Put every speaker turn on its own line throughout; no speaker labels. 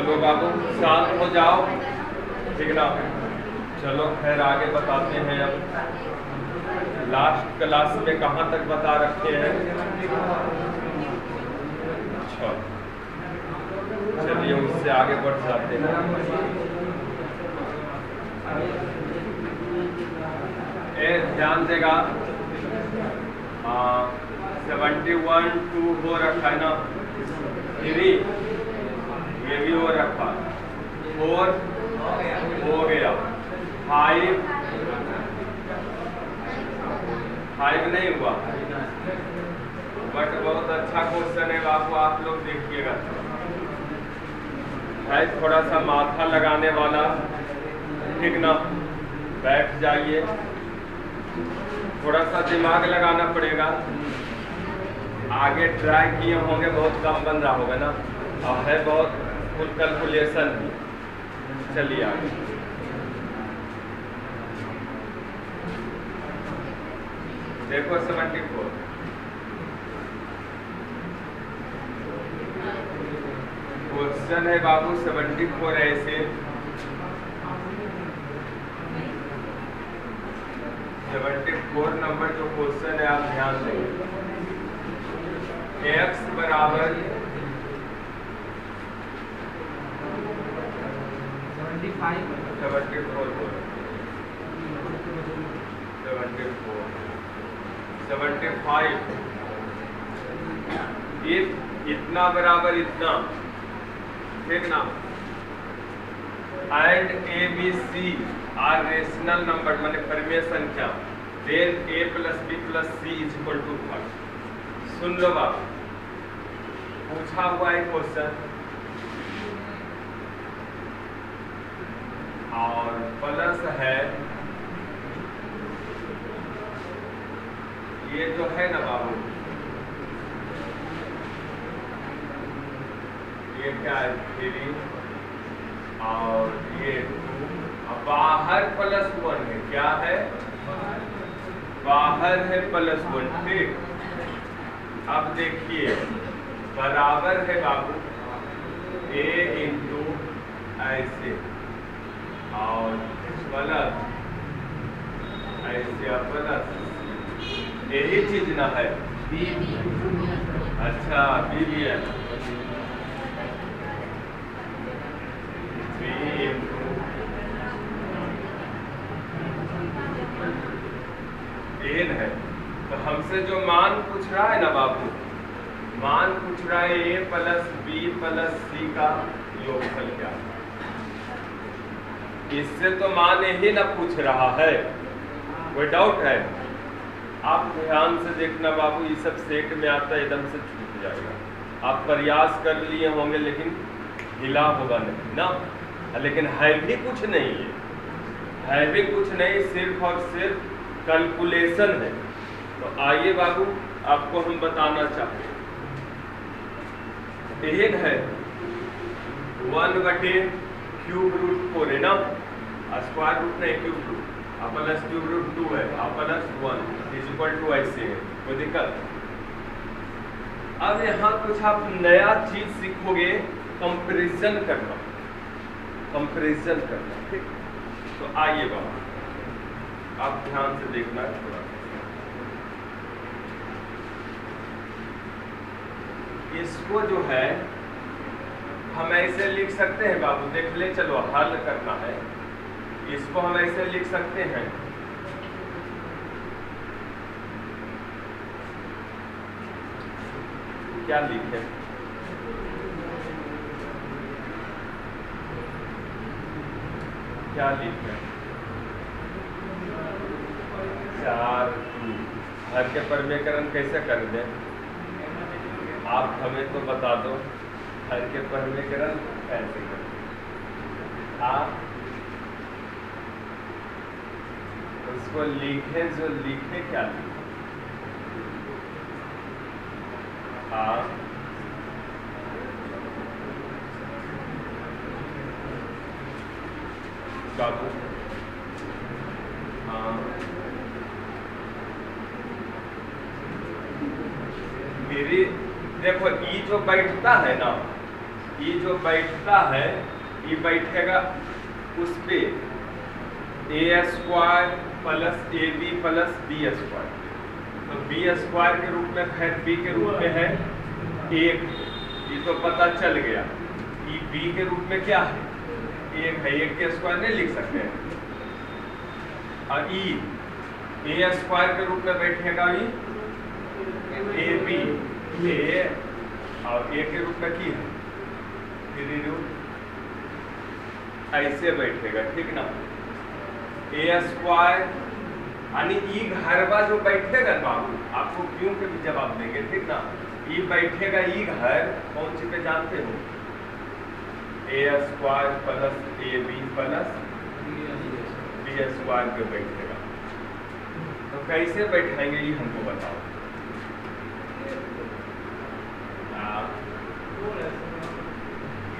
लो बाबू शांत हो जाओ, ठीक ना। चलो खैर आगे बताते हैं। अब लास्ट क्लास में कहाँ तक बता रखे हैं? अच्छा चलिए उससे आगे बढ़ जाते हैं। ध्यान देगा 71 2 हो रखा है ना, 3 ये भी हो रखा, 4 हो गया, 5 नहीं हुआ। बट बहुत अच्छा क्वेश्चन है बाबू, आप लोग देखिएगा। है थोड़ा सा माथा लगाने वाला, ठीक ना। बैठ जाइए, थोड़ा सा दिमाग लगाना पड़ेगा। आगे ट्राई किए होंगे, बहुत कम बन रहा होगा ना, और है बहुत फुल कैलकुलेशन भी। चलिए आगे। देखो 74 क्वेश्चन है बाबू। 74 ऐसे 74 नंबर जो क्वेश्चन है आप ध्यान दें। x बराबर 75 इतना बराबर इतना, ठीक ना। And A B C are rational number माने परिमेय संख्या, then a plus B plus C is equal to 1। सुन लो बाबू, पूछा हुआ है क्वेश्चन और प्लस है ये जो है ना बाबू, ये क्या है 3 और ये 2, बाहर +1 है। क्या है? बाहर है +1, ठीक। अब देखिए बराबर है बाबू a इंटू ऐसे और प्लस ऐसे प्लस, यही चीज ना है b। अच्छा b भी है, 3 इंटू n है। तो हमसे जो मान पूछ रहा है ना बाबू, मान पूछ रहा है a प्लस बी प्लस सी का योगफल क्या है। इससे तो मान यही ना पूछ रहा है, कोई डाउट है? आप ध्यान से देखना बाबू, ये सब सेट में आता है, एकदम से छूट जाएगा। आप प्रयास कर लिए होंगे लेकिन हिला होगा नहीं ना। लेकिन है भी कुछ नहीं है भी कुछ नहीं, सिर्फ और सिर्फ कैलकुलेशन है। तो आइए बाबू आपको हम बताना चाहते हैं, एक है 1/√4 है ना, स्क्वायर रूट नहीं cube root, plus cube root 2 है, प्लस 1 इज इक्वल टू ऐसे है, कोई दिक्कत? अब यहाँ कुछ आप नया चीज सीखोगे, कंपैरिजन करना, ठीक। तो आइए बाबा आप ध्यान से देखना थोड़ा। इसको जो है हम ऐसे लिख सकते हैं बाबू, देख ले, चलो हल करना है। इसको हम ऐसे लिख सकते हैं, क्या लिखें? क्या लिखें? 4 हर के परिमेयकरण कैसे कर दें? आप हमें तो बता दो, हर के परिमेयकरण कैसे करें? आप उसको लिखे, जो लिखे क्या लिखे? हाँ बाबू, हाँ मेरी देखो, ई जो बैठता है ना, ये जो बैठता है ये बैठेगा उस पे A square plus A B plus B square. तो बी स्क्वायर के रूप में खैर बी के रूप में है एक, ये तो पता चल गया। ये बी के रूप में क्या है, एक है, एक के स्क्वायर नहीं लिख सकते हैं। और ई ए स्क्वायर के रूप में बैठेगा ये ए बी ए, और ए के रूप में की है 3 रूट, ऐसे बैठेगा, ठीक ना। ए स्क्वायर यानी ई घरवा जो बैठेगा बाबू, आपको क्यों के भी जवाब देंगे, ठीक ना। ई बैठेगा, ई घर कौन सी पे जानते हो, A square plus A B plus B square पे बैठेगा। तो कैसे बैठाएंगे ये हमको बताओ।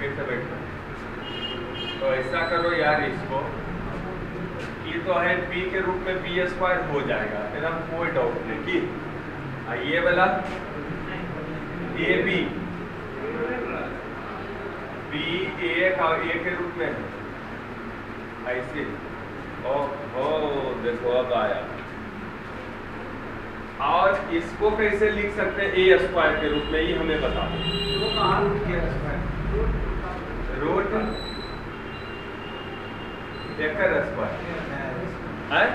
कैसे बैठना, तो ऐसा करो यार, इसको ये तो है बी के रूप में बी स्क्वायर हो जाएगा, एकदम कोई डाउट नहीं कि ये वाला ए बी एक और ए के रूप में है ऐसे। ओहो देखो अब आया। और इसको कैसे लिख सकते हैं ए स्क्वायर के रूप में, ये हमें बता दो। रूट एकर स्क्वायर है,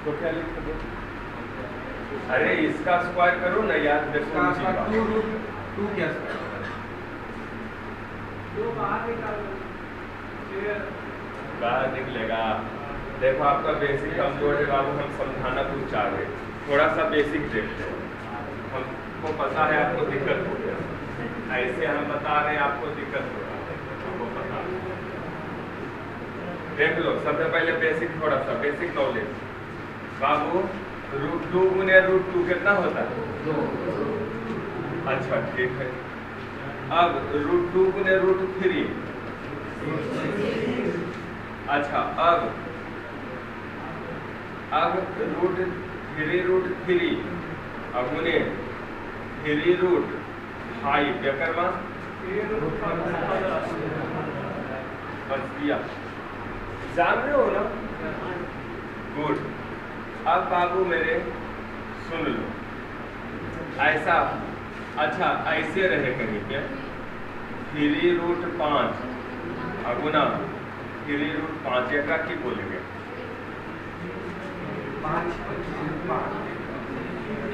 तो क्या लिख दो। अरे इसका स्क्वायर करो ना यार, देखो बाहर निकलेगा। देखो आपका बेसिक कमजोर है बाबू, हम समझाना कुछ चाह रहे, थोड़ा सा बेसिक देखते हैं। हमको पता है आपको दिक्कत हो गया, ऐसे हम बता रहे हैं आपको दिक्कत हो रहा है, हमको पता है। देख लो सबसे पहले बेसिक, थोड़ा सा बेसिक नॉलेज बाबू। √2 गुने √2 कितना होता है 2। अच्छा ठीक है। अब √2 गुने √3, अच्छा अब √3 अब गुने 3√5 क्या करवा बस दिया, जान रहे हो ना। गुड। अब बाबू मेरे सुन लो, ऐसा अच्छा ऐसे रहे कहीं पे 3√5 अगुना 3√5 एक की बोलेंगे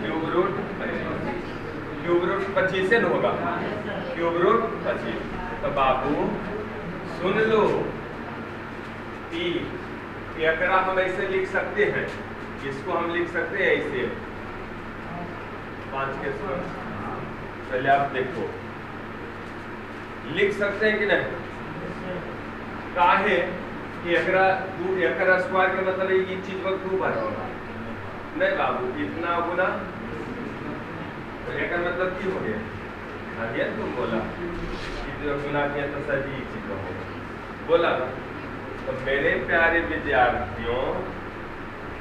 क्यूब रूट 25 होगा, क्यूब रूट 25। तो बाबू सुन लो, एकरा हम ऐसे लिख सकते हैं, इसको हम लिख सकते हैं ऐसे 5 के साथ। पहले आप देखो लिख सकते हैं कि नहीं, काहे कि एकरा स्क्वायर के मतलब ये चीज वक्त 2 बार होगा नहीं बाबू, इतना गुना तो एक मतलब की हो गया, ये तुम बोला जो गुना किया तो सर ये चीज होगा बोला ना। तो मेरे प्यारे विद्यार्थियों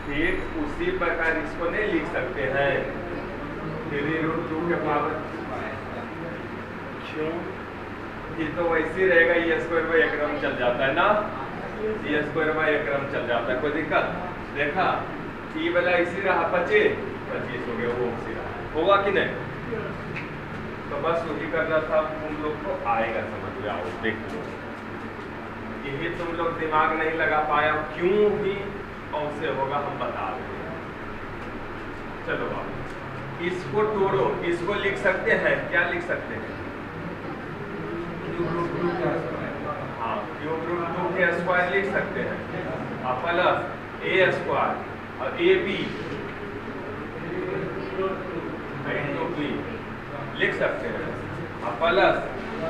ठीक उसी प्रकार इसको नहीं लिख सकते हैं 3√2 के पावर, क्यों, ये तो वैसे ही रहेगा, ये स्क्वायर बाई एकरम चल जाता है ना, ये स्क्वायर बाई एकरम चल जाता है, कोई दिक्कत देखा। ये वाला इसी रहा 25 हो गया, वो उसी रहा, होगा कि नहीं। तो बस वही करना था, तुम लोग को आएगा समझ में, आओ देख लो। यही तुम लोग दिमाग नहीं लगा पाया, क्यों ही ऐसे होगा हम बता रहे हैं। चलो बाबू इसको तोड़ो, इसको लिख सकते हैं, क्या लिख सकते हैं, हाँ क्यूब रूट 2 के स्क्वायर लिख सकते हैं, और प्लस ए स्क्वायर और ए बी लिख सकते हैं, और प्लस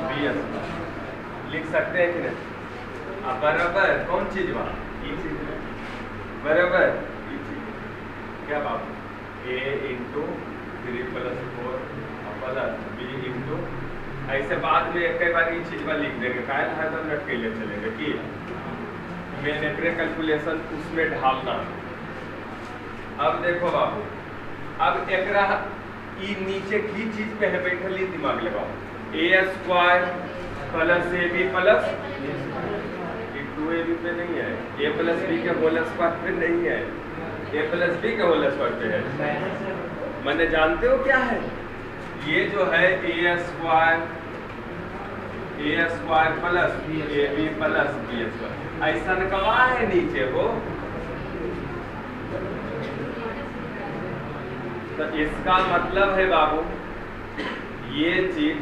बी स्क्वायर लिख सकते हैं कि नहीं। बराबर कौन चीज वहाँ, ये चीज बराबर ये चीज क्या बाबू, a × 3 + 4 प्लस b × ऐसे बाद में एक बार ये चीज लिख देंगे, कायल है तो नट के लिए चलेंगे कि मैंने कैलकुलेशन उसमें ढालना। अब देखो बाबू, अब एक नीचे की चीज पे है बैठल, दिमाग लगाओ, a² plus A B plus 2ab पे नहीं है, a प्लस बी के होल स्क्वायर पे नहीं है, a प्लस बी के होल स्क्वायर पे है। मैंने जानते हो क्या है, ये जो है A square plus A B plus B square, ऐसा कवा है नीचे वो। तो इसका मतलब है बाबू, ये चीज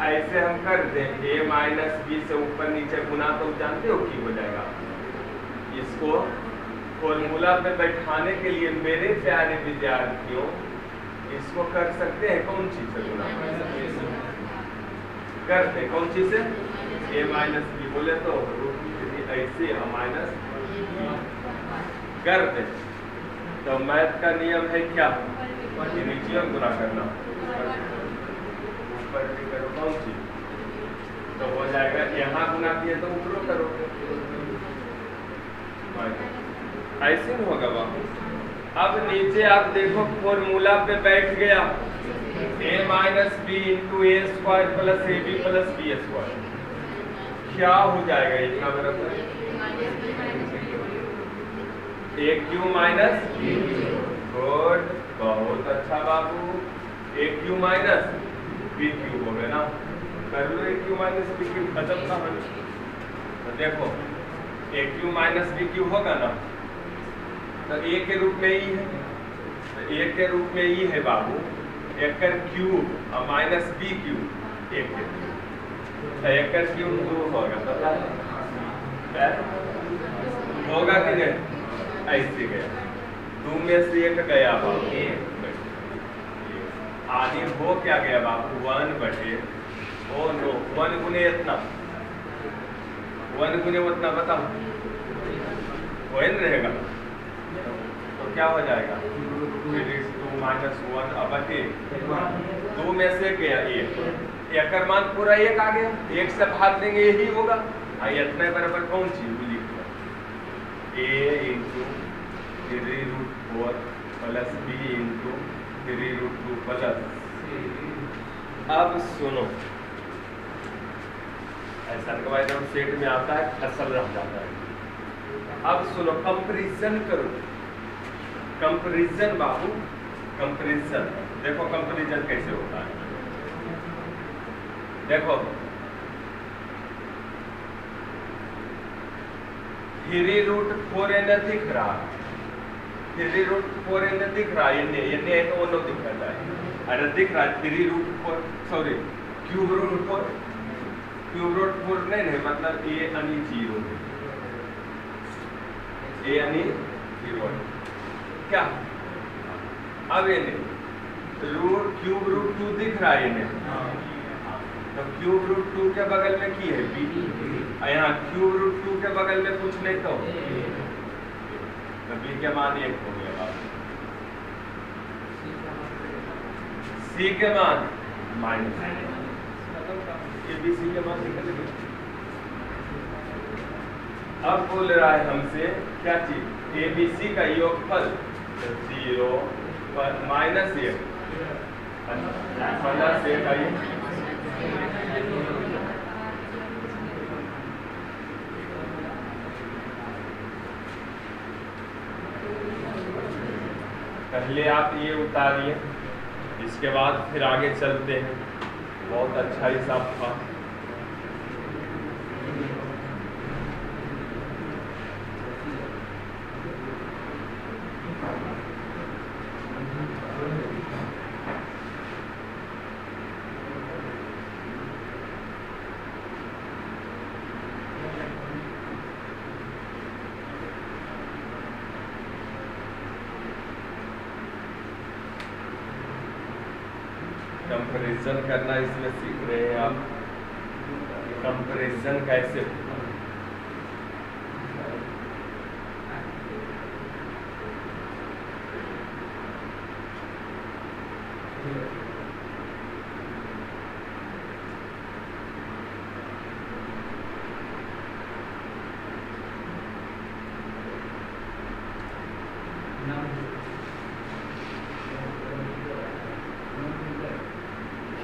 ऐसे हम कर दें, a माइनस बी से ऊपर नीचे गुना, तो जानते हो की हो जाएगा। इसको फॉर्मूला पे बैठाने के लिए मेरे प्यारे विद्यार्थियों, इसको कर सकते हैं कौन चीज से गुना करते हैं, कौन चीज से, a माइनस बी बोले तो ऐसे माइनस कर दे। तो मैथ का नियम है क्या, नीचे गुना करना, ऊपर भी करो कौन चीज, तो हो जाएगा। यहाँ गुना किए तो ऊपर करो, ऐसे नहीं होगा बाबू। अब नीचे आप देखो फॉर्मूला पे बैठ गया, a minus B into A square plus A B plus B square, क्या हो जाएगा इतना बराबर ए क्यू माइनस, गुड, बहुत अच्छा बाबू। ए क्यू माइनस बी क्यू हो गया ना, कर लो ए क्यू माइनस बी क्यू, खत्म कहानी। तो देखो ए क्यू माइनस बी क्यू होगा ना, तो ए के रूप में ई है, तो ए के रूप में ई है बाबू, एक क्यूब और माइनस बी क्यूब, एक के क्यूब, तो एक क्यूब 2 होगा, पता है होगा कि नहीं, ऐसे गया 2 में से 1 गया बाबू, आगे हो क्या गया बाबू 1 बटे, ओ नो 1 गुने इतना, 1 गुने उतना, बताओ वही रहेगा, तो क्या हो जाएगा 2 माइनस 1 अब 2 में से गया 1, एक मान पूरा 1 आ गया, 1 से भाग देंगे यही होगा, इतने बराबर कौन चीज लिख लो, a into 3√4 plus b into 3√2 plus. अब सुनो, ऐसा एकदम सेट में आता है, फसल रह जाता है। अब सुनो, कंपैरिजन करो, कंपैरिजन बाबू, कंपैरिजन देखो, कंपैरिजन कैसे होता है, देखो 3√4 इन्हें दिख रहा, 3√4 इन्हें दिख रहा, इन्हें तो वो दिख रहा है, अरे दिख रहा है 3√4, सॉरी क्यूब रूट 4 नहीं, मतलब a यानी 0, a यानी 0 क्या। अब इन्हें क्यूब रूट 2 दिख रहा है इन्हें, तो क्यूब रूट 2 के बगल में की है b, यहाँ क्यूब रूट 2 के बगल में कुछ नहीं तो b के मान 1 हो गया, c के मान माइनस, ए बी सी के मान निकल गए। अब बोल रहा है हमसे क्या चीज, ए बी सी का योगफल 0 माइनस 1 प्लस 1 आई, पहले आप ये उतारिए, इसके बाद फिर आगे चलते हैं। बहुत अच्छा हिसाब था। कंपैरिजन करना इसमें सीख रहे हैं आप, कंपैरिजन कैसे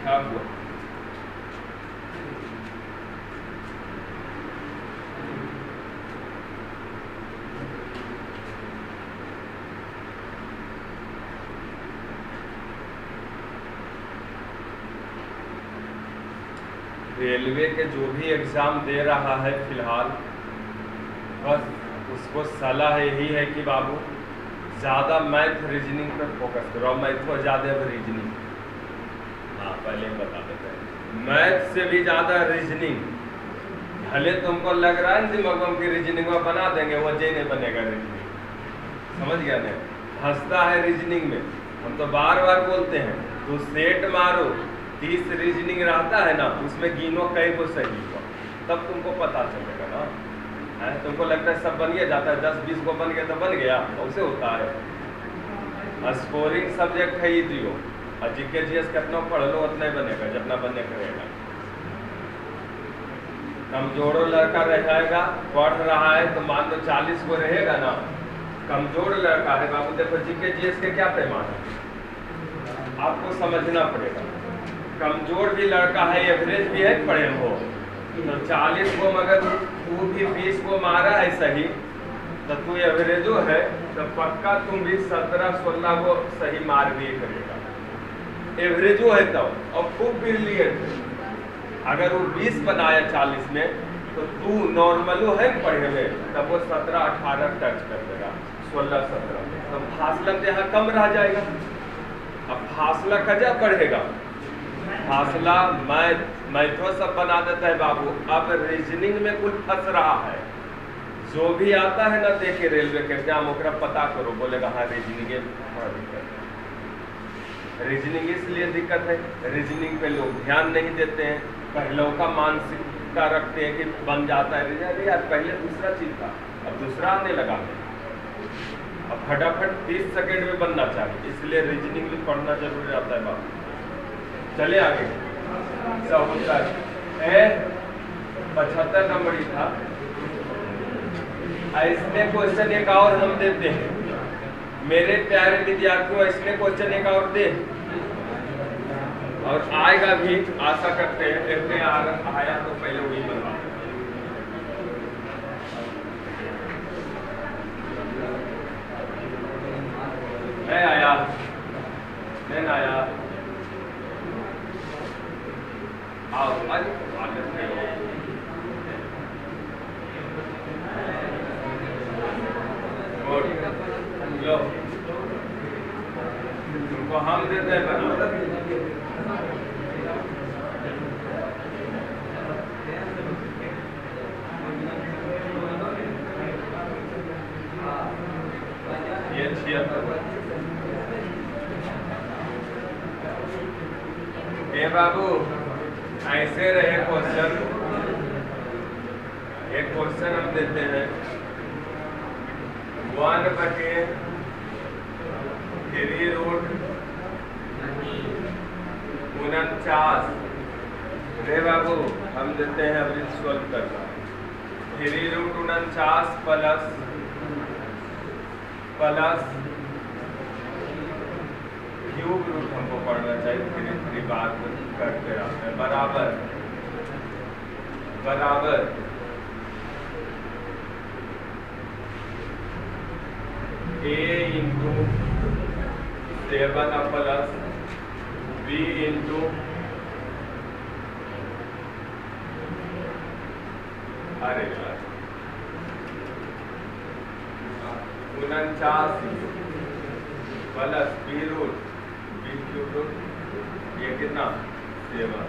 क्या हुआ, रेलवे के जो भी एग्ज़ाम दे रहा है फिलहाल, बस उसको सलाह यही है कि बाबू ज़्यादा मैथ रीजनिंग पर फोकस करो। मैथ को ज़्यादा रीजनिंग, हाँ पहले ही बता देते हैं, मैथ से भी ज़्यादा रीजनिंग। भले तुमको लग रहा है दिमाग की रीजनिंग में बना देंगे, वो जे नहीं बनेगा रीजनिंग, समझ गया नहीं? हंसता है रीजनिंग में, हम तो बार बार बोलते हैं तो सेट मारो, 30 रीजनिंग रहता है ना, उसमें गिनो कई को सही हो, तब तुमको पता चलेगा ना। है तुमको लगता है सब बन गया, जाता है 10-20 को बन गया तो बन गया, उससे होता है। स्कोरिंग सब्जेक्ट है ये दियो, और जीके जीएस कितना पढ़ लो उतना ही बनेगा जितना बनने करेगा। कमजोरो लड़का रहेगा, पढ़ रहा है तो मान लो 40 को रहेगा ना, कमजोर लड़का है बाबू, देखो जीके जीएस के क्या पैमाने आपको समझना पड़ेगा। कमजोर भी लड़का है, एवरेज भी है पढ़े हो, तो 40 को मगर तू भी 20 को मारा है सही, तो तू एवरेजो है तो पक्का तुम भी 17-16 को सही मार भी करेगा, एवरेजो है तब। और खूब ब्रिलियंट अगर वो 20 बनाया 40 में, तो तू नॉर्मलो है पढ़े में, तब वो 17-18 टच कर देगा, 16-17, तो फासला तो यहाँ कम रह जाएगा। अब फासला कजा बढ़ेगा, फासला मैथो सब बना देता है बाबू। अब रीजनिंग में कुछ फंस रहा है, जो भी आता है ना देखे रेलवे के एग्जाम ओकरा पता करो, बोलेगा हाँ रीजनिंग बड़ा दिक्कत है। रीजनिंग इसलिए दिक्कत है, रीजनिंग पे लोग ध्यान नहीं देते हैं, पहलों का मानसिकता रखते हैं कि बन जाता है रीजनिंग, यार पहले दूसरा चीज था अब दूसरा आने लगा है, अब फटाफट 30 सेकेंड में बनना चाहिए, इसलिए रीजनिंग भी पढ़ना जरूरी रहता है बाबू। चले आगे, सहुतर 75 नंबर ही था। इसमें क्वेश्चन एक और हम देते हैं मेरे प्यारे विद्यार्थियों, इसमें क्वेश्चन एक और दे, और आएगा भी, आशा करते हैं, देखते हैं आया तो पहले वही बनवा। नहीं आया, नहीं आया, आओ आज लो, तुमको हम देते हैं बना। ये 76 बाबू ऐसे रहे क्वेश्चन। एक क्वेश्चन हम देते हैं 1/3 49। रे बाबू हम देते हैं अभी सॉल्व करना, 3√49 प्लस क्यूब रूट हमको पढ़ना चाहिए, 3 बार करते रहते हैं, बराबर a into 7 plus b into अरे 49 plus b root b cube root, ये कितना 7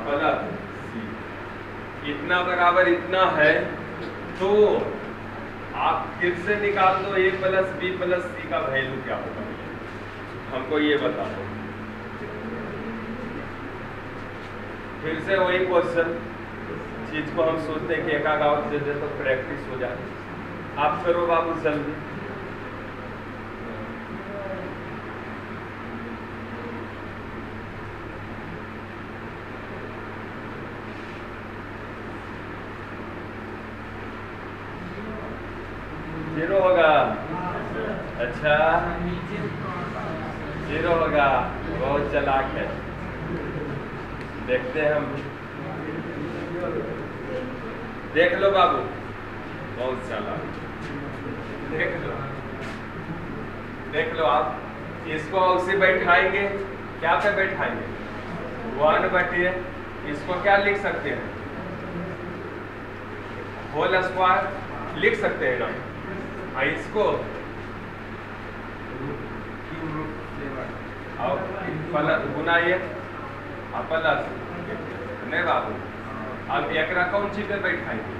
प्लस c, इतना बराबर इतना है, तो आप फिर से निकाल दो a plus b plus c का वैल्यू क्या होगा, हमको ये बता दो। फिर से वही क्वेश्चन चीज को हम सोचते हैं कि एक आध और दे दे तो प्रैक्टिस हो जाए। आप करो बाबू जल्दी। जीरो होगा, अच्छा 0 होगा, बहुत चालाक है, देखते हैं हम, देख लो बाबू बहुत चालाक, देख लो आप इसको उसे बैठाएंगे, क्या पे बैठाएंगे 1/3 इसको क्या लिख सकते हैं? होल स्क्वायर लिख सकते हैं ना। इसको और प्लस गुना ये प्लस नहीं बाबू। अब एक कौन चीज पे बैठाएंगे?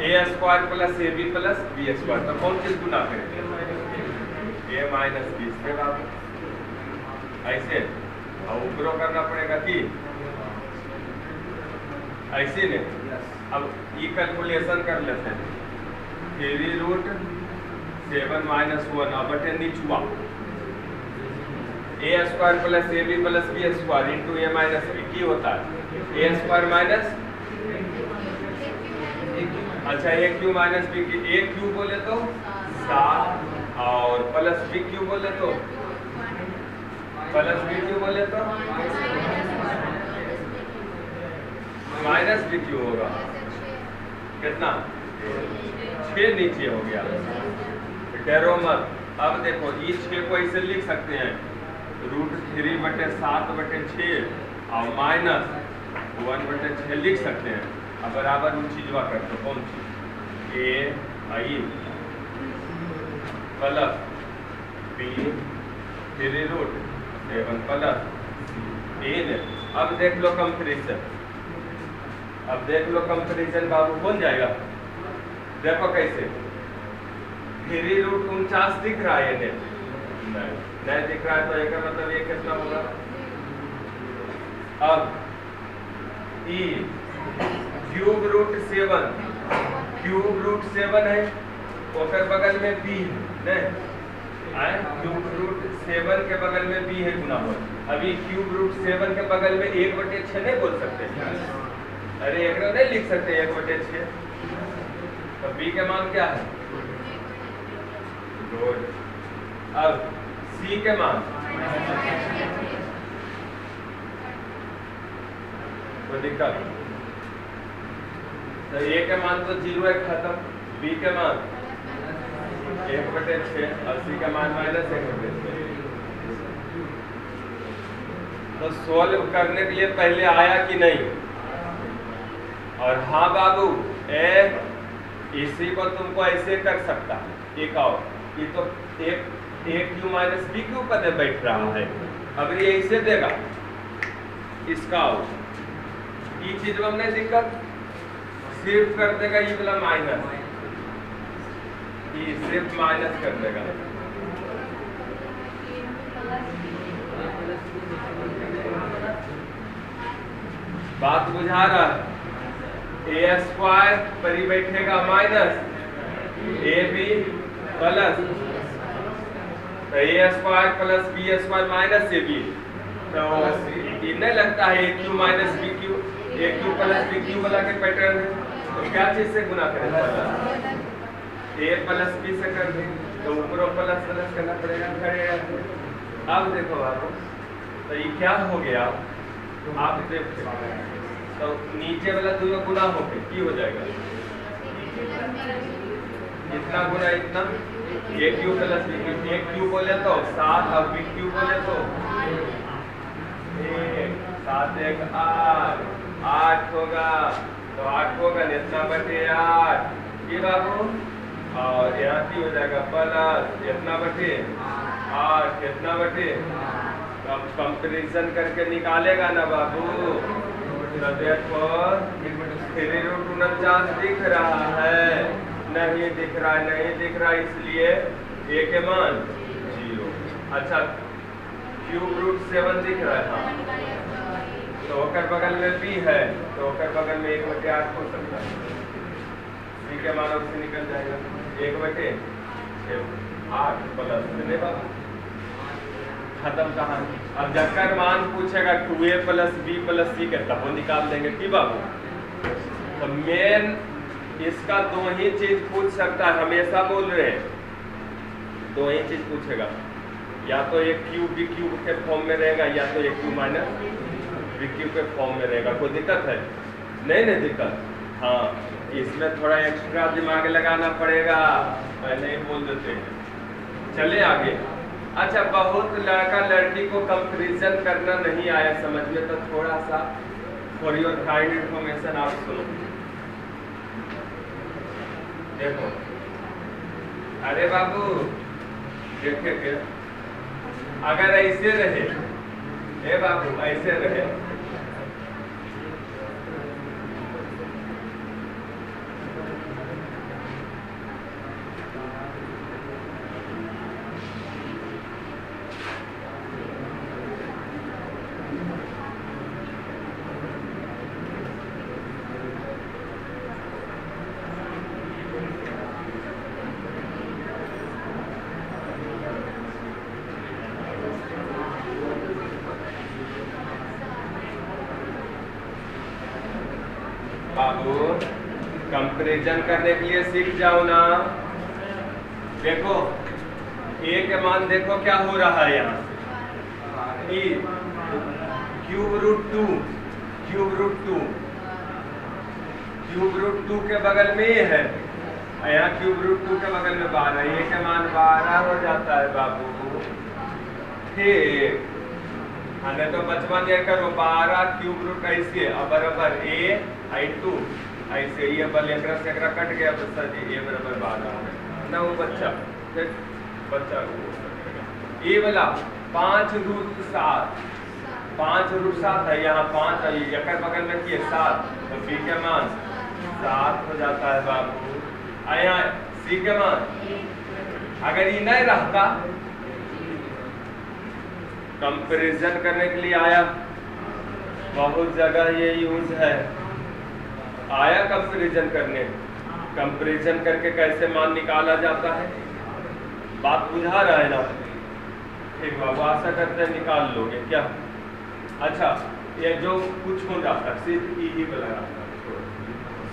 A square plus A B plus B square. तो कौन चीज गुना करेंगे? ए माइनस बी से बाबू ऐसे। अब ऊपर करना पड़ेगा कि ऐसे नहीं। अब ये कैलकुलेशन कर लेते हैं। 3√7 माइनस 1 अब बटे नीचुआ A square plus A B plus B square into A minus B की होता है ए स्क्वायर माइनस। अच्छा ए क्यू माइनस बी की ए क्यू बोले तो 7 और प्लस बी क्यू बोले तो प्लस बी क्यू बोले तो माइनस बी क्यू होगा कितना 6 नीचे हो गया। डरो मत। अब देखो ये 6 को ऐसे लिख सकते हैं √3/7/6 और माइनस 1/6 लिख सकते हैं। अब बराबर उन चीजवा कर दो। कौन चीज? ए आई प्लस बी 3√7 प्लस ए ने। अब देख लो कंपैरिजन। अब देख लो कंपैरिजन बाबू बन जाएगा। देखो कैसे 3√49 दिख रहा है ये नहीं दिख रहा है तो एक मतलब ये कितना होगा? अब ई √7 है ओकर बगल में बी नहीं आए √7 के बगल में बी है गुना हो। अभी √7 के बगल में 1/6 नहीं बोल सकते? अरे एक नहीं लिख सकते 1/6। तो बी के मान क्या है? गुड। अब सी के मान तो दिक्कत। तो ए के मान तो 0 है खत्म। बी के मान 1/6 और सी का मान -1/6। तो सोल्व करने के लिए पहले आया कि नहीं? और हाँ बाबू इसी को तुमको ऐसे कर सकता है। एक और ये तो एक क्यू माइनस बी क्यू पद बैठ रहा है। अब ये ऐसे देगा इसका ये चीज में नहीं दिक्कत सिर्फ कर देगा ये वाला माइनस ये सिर्फ माइनस कर देगा। बात बुझा रहा है? ए स्क्वायर पर ही बैठेगा माइनस ए बी प्लस तो A square plus B square minus A B. तो ये नहीं लगता है A cube minus B cube A cube plus B cube वाला के पैटर्न है। तो क्या चीज से गुना करें? ए प्लस बी से कर दें तो ऊपर प्लस प्लस करना पड़ेगा। अब देखो बाबू तो ये क्या हो गया आप देखो तो नीचे वाला दोनों गुना होके की हो जाएगा इतना गुना इतना ए cube plus B cube. A Q बोले तो 7 और बी क्यू बोले तो 7 1 8 होगा। तो 8 होगा इतना बटे 8 ये बाबू और यहाँ की हो जाएगा प्लस इतना बटे 8 इतना बटे। अब कंपैरिजन करके निकालेगा ना बाबू। तो देखो 3√49 दिख रहा है नहीं दिख रहा इसलिए ए के मान 0। अच्छा √7 दिख रहा है हाँ तो ओकर बगल में बी है तो ओकर बगल में 1/8 हो सकता है। बी के मान उससे निकल जाएगा 1/6 8 प्लस खत्म कहानी। अब जबकर मान पूछेगा 2a plus b plus c के तब वो निकाल देंगे कि बाबू। तो मेन इसका दो ही चीज पूछ सकता है हमेशा बोल रहे हैं दो ही चीज पूछेगा या तो एक क्यू बी क्यू के फॉर्म में रहेगा या तो एक क्यू माइनस बी क्यू के फॉर्म में रहेगा। कोई दिक्कत है? नहीं दिक्कत। हाँ इसमें थोड़ा एक्स्ट्रा दिमाग लगाना पड़ेगा पहले ही बोल देते हैं। चले आगे अच्छा, बहुत लड़का लड़की को कंपैरिजन करना नहीं आया समझ में, तो थोड़ा सा फॉर योर काइंड इन्फॉर्मेशन आप सुनो। देखो, अरे बाबू देखे के अगर ऐसे रहे, ए बाबू ऐसे रहे, बाबू कंपैरिजन करने के लिए सीख जाओ ना। देखो ए के मान देखो क्या हो रहा है यहाँ से, cube root two, cube root two, cube root two के बगल में ये है, यहाँ क्यूब रूट टू के बगल में 12, ए के मान 12 हो जाता है बाबू। ठीक, नहीं तो बचपन ये करो 12 क्यूब रूट ऐसे अब बराबर ए आई टू ऐसे, ये बल एकरा से एकरा कट गया तो सर ए बराबर 12 ना, वो बच्चा फिर बच्चा ये वाला 5 रूट 7, 5 रूट 7 है, यहाँ 5 है, एक बगल में किए 7, तो बी के मान 7 हो जाता है बाबू। यहाँ सी के मान अगर ये नहीं रहता, कंपैरिजन करने के लिए आया, बहुत जगह ये यूज है, आया कंपैरिजन करने, कंपैरिजन करके कैसे मान निकाला जाता है, बात बुझा रहा है ना। ठीक बाबू, आशा करते हैं निकाल लोगे क्या। अच्छा, ये जो कुछ हो रहा था सिर्फ ही वाला रहा,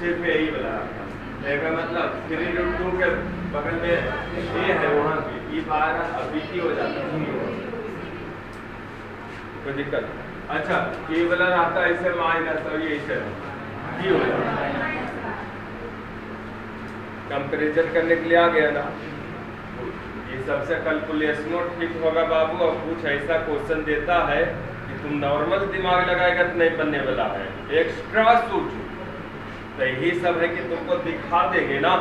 सिर्फ यही वाला रहा, लेकिन मतलब 3 रूट 2 के बगल में ये है, वहाँ की ये 12 अभी की हो जाता है, कोई दिक्कत। अच्छा, ये वाला रहता है ऐसे माइनस और ये ऐसे हो जाता है, कंपैरिजन करने के लिए आ गया ना। ये सबसे कैलकुलेशनों ठीक होगा बाबू। और कुछ ऐसा क्वेश्चन देता है कि तुम नॉर्मल दिमाग लगाएगा तो नहीं बनने वाला है, एक्स्ट्रा सोचो, तो यही सब है कि तुमको दिखा देंगे ना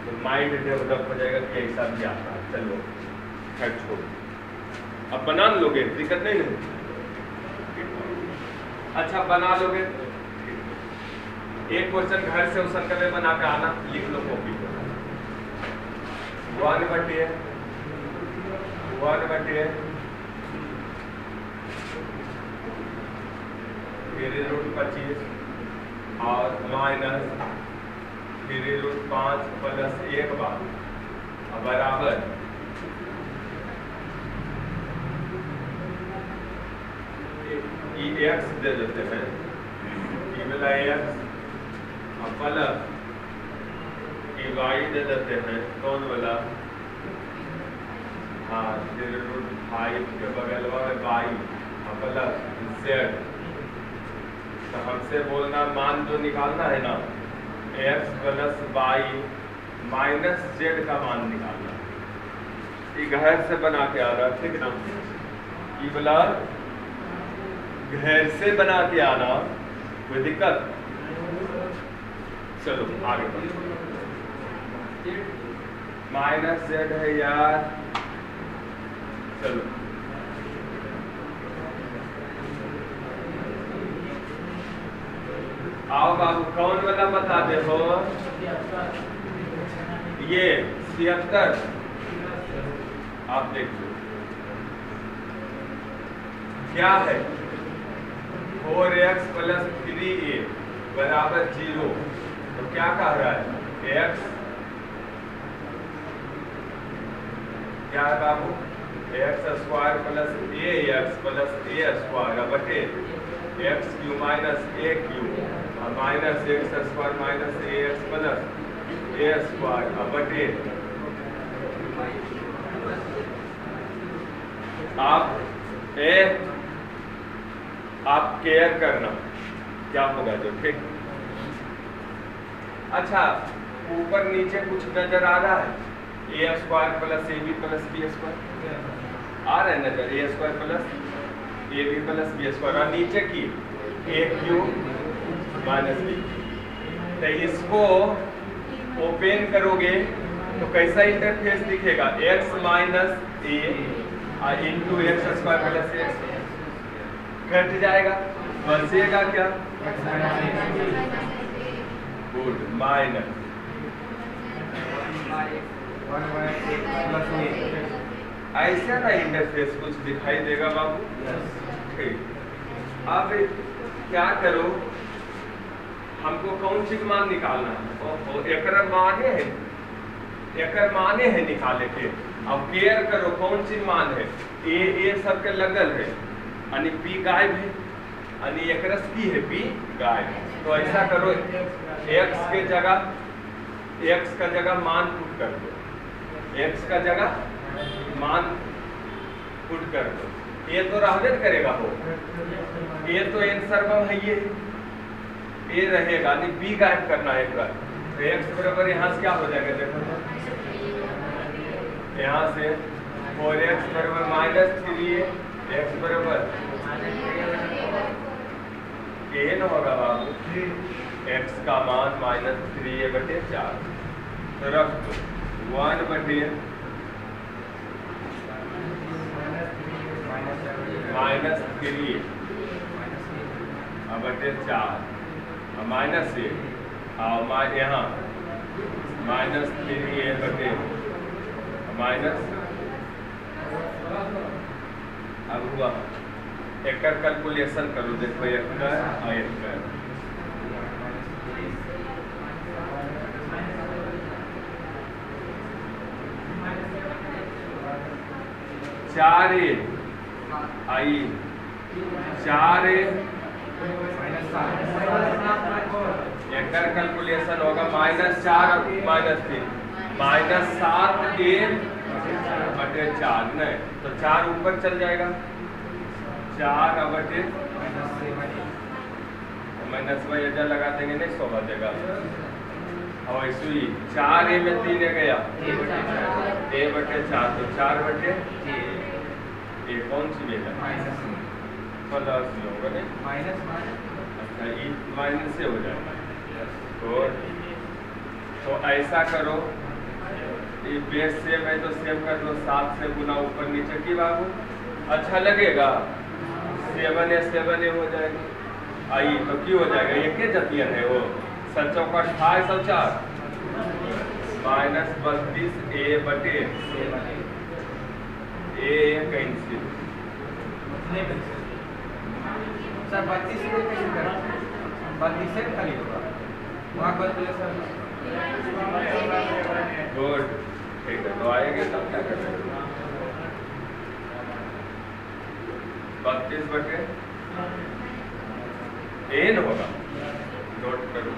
तो माइंड डेवलप हो जाएगा कि ऐसा भी आता है। चलो खैर छोड़ो, अब बना लोगे, दिक्कत नहीं है। अच्छा बना लोगे, एक क्वेश्चन घर से उस सर्कल में बना के आना, लिख लो कॉपी पर, 1/1 फिर रूट 25 और माइनस फिर रूट 5 प्लस 1 बार बराबर एक्स दे देते हैं, ई वाला एक्स और प्लस ई वाई दे देते हैं, कौन वाला, हाँ फिर रूट 5 के बगल में वाई और प्लस जेड। तो हमसे बोलना मान जो निकालना है ना, X plus Y minus Z का मान निकालना, ये घर से बना के आ रहा, ठीक ना। ये वाला घर से बना के आना, कोई दिक्कत। चलो आगे माइनस जेड है यार, चलो आओ बाबू, कौन वाला बता दे हो, ये 76, आप देख लो क्या है, 4x प्लस 3a बराबर 0। तो क्या कह रहा है, x क्या है बाबू, एक्स स्क्वायर प्लस ए एक्स प्लस ए स्क्वायर बटे एक्स क्यू माइनस ए क्यू और माइनस एक्स स्क्वायर माइनस ए एक्स प्लस ए स्क्वायर बटे आप केयर करना क्या होगा जो, ठीक। अच्छा ऊपर नीचे कुछ नजर आ रहा है, A square plus A B plus B square, आ रहा है नजर, A square plus A B plus B square, और नीचे की ए क्यूब माइनस बी। तो इसको ओपन करोगे तो कैसा इंटरफेस दिखेगा, X minus A into X square plus X घट जाएगा, बचेगा क्या, गुड, माइनस ऐसा ना इंटरफेस कुछ दिखाई देगा बाबू। ठीक, अब क्या करो, हमको कौन सी मान निकालना है, एकर माने है, एकर माने है निकाले के। अब केयर करो कौन सी मान है, ए सबके लगल है, यानी पी गायब है, यानी एकरस की है पी गायब। तो ऐसा करो, एक्स के जगह, एक्स का जगह मान पुट कर दो, एक्स का जगह मान पुट कर दो, ये तो रहने करेगा हो, ये तो एन सर्वम है, ये रहेगा, नहीं बी गायब करना है एक बार। तो एक्स बराबर यहाँ से क्या हो जाएगा, देखो यहाँ से 4x बराबर -3 x बराबर n होगा बाबू, x का मान -3a/4। तो रख दो 1/-3 4 माइनस ए, और यहाँ -3a/, माइनस, अब हुआ एकर कैलकुलेशन करो, देखो एक और एक 4a आई 4a एकर कैलकुलेशन होगा -4 -3 -7a/4 नहीं, तो 4 ऊपर चल जाएगा, 4/, माइनस वाई एजा लगा देंगे, नहीं 100 बचेगा। और ऐसे ही 4a में 3 a गया, a/4, तो 4/, ये कौन सी लेगा, प्लस होगा नहीं, अच्छा ये माइनस से हो जाएगा। तो ऐसा करो, ये बेस सेम है तो सेम कर लो, 7 से गुना ऊपर नीचे की बाबू, अच्छा लगेगा, 7a हो जाएगा। आई तो क्यों हो जाएगा, ये के जतियन है वो, 7×4 28/4 -32a/, ए कैंसिल,
सर 32 को कैसे करें, 32 से खाली होगा वहाँ कैलकुलेशन।
गुड, ठीक है, तो आएंगे तब क्या करेंगे, 32/n होगा, नोट करो।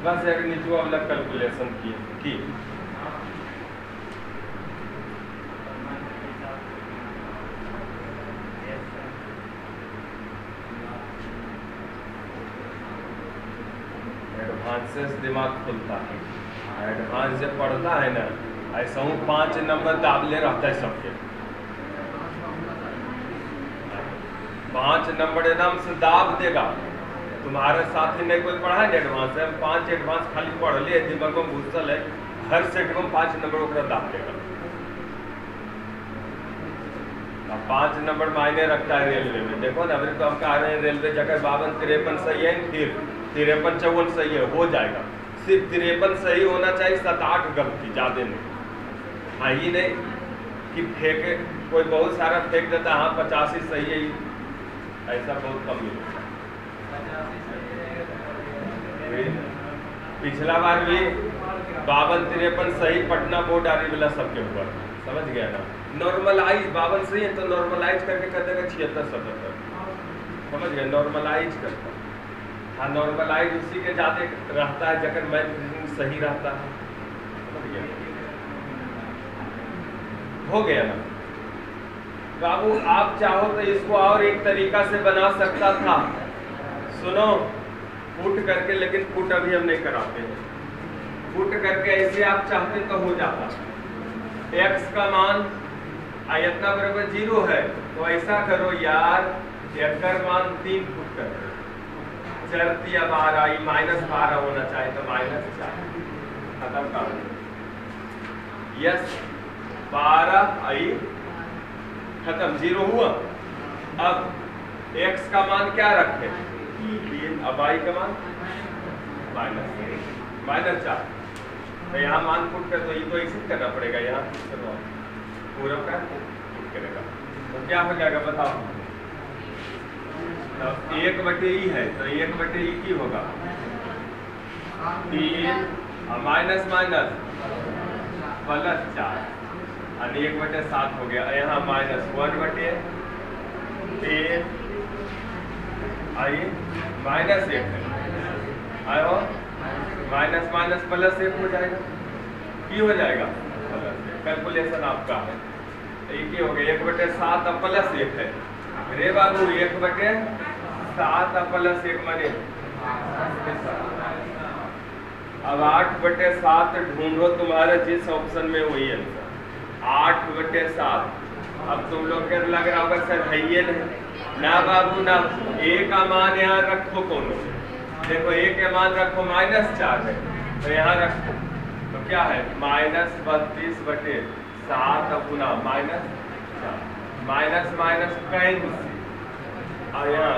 बस एक नीचे वाला कैलकुलेशन की एडवांस से दिमाग खुलता है, एडवांस जब पढ़ता है ना, ऐसा हूँ 5 नंबर दाबले रहता है सबके, 5 नंबर एकदम से दाब देगा। तुम्हारे साथ ही नहीं कोई पढ़ा है एडवांस है, 5 एडवांस खाली पढ़ लिए, दिमाग में घुसल है, हर सेट में 5 नंबर ओकरा दाब देगा। 5 नंबर मायने रखता है रेलवे में, देखो ना, अभी तो हम कह रहे हैं रेलवे जगह 52-53 सही है, फिर 53-54 सही है, हो जाएगा। सिर्फ 53 सही होना चाहिए, 7-8 गलती, ज़्यादा नहीं। हाँ ये नहीं कि फेंके, कोई बहुत सारा फेंक देता, हाँ 85 सही है, ऐसा बहुत कम मिलता। पिछला बार भी 52-53 सही पटना बोर्ड आने वाला सबके ऊपर, समझ गया ना। नॉर्मलाइज 52 सही है तो नॉर्मलाइज करके कर देगा 76-77, समझ गए, नॉर्मलाइज करता। हाँ नॉर्मलाइज उसी के ज़्यादा रहता है जगह मैथ सही रहता है, समझ गया, हो गया ना बाबू। आप चाहो तो इसको और एक तरीका से बना सकता था, सुनो, पुट करके, लेकिन पुट अभी हम नहीं कराते हैं, पुट करके ऐसे आप चाहते तो हो जाता। x का मान इतना बराबर 0 है तो ऐसा करो यार, x का मान 3 पुट कर दो, चरती अब आ रहा -12 होना चाहिए तो -4 खत्म कर। यस 12 आई खत्म, 0 हुआ। अब x का मान क्या रखे, 3, अब y का मान -4, तो यहाँ मान पुट कर, तो ये तो ऐसे करना पड़ेगा, यहाँ पूरा का पुट करेगा तो क्या हो जाएगा बताओ। अब 1/e है तो 1/e की होगा 3 माइनस माइनस +4 और 1/7 हो गया। यहाँ -1/8 आई -1 है, आयो माइनस माइनस +1 हो जाएगा, की हो जाएगा +1। कैलकुलेशन आपका है एक ही हो गया, 1/7 अब +1 है रे बाबू, 1/7 अब +1 माने अब 8/7 ढूंढो, तुम्हारे जिस ऑप्शन में वही आंसर 8/7। अब तुम लोग के लग रहा होगा सर है ये नहीं ना बाबू ना, a का मान यहाँ रखो, कौन देखो a के मान रखो -4 है तो यहाँ रखो तो क्या है -32/7 गुना -4 माइनस माइनस कैंसिल, और यहाँ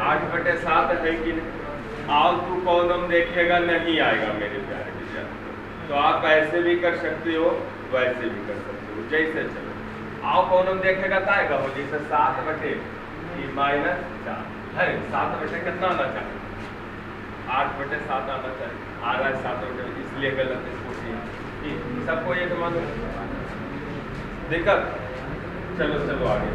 8/7 है कि नहीं। आओ तू कॉलम देखेगा नहीं आएगा मेरे प्यारे विद्यार्थी, तो आप ऐसे भी कर सकते हो वैसे भी कर सकते हो, जैसे चलो। आओ कॉलम देखेगा तो आएगा हो, जैसे 7/4 है, 7/, कितना आना चाहिए 8/7 आना चाहिए, आ रहा है 7/, इसलिए गलत इसको सबको ये तो मानो दिक्कत। चलो चलो आगे,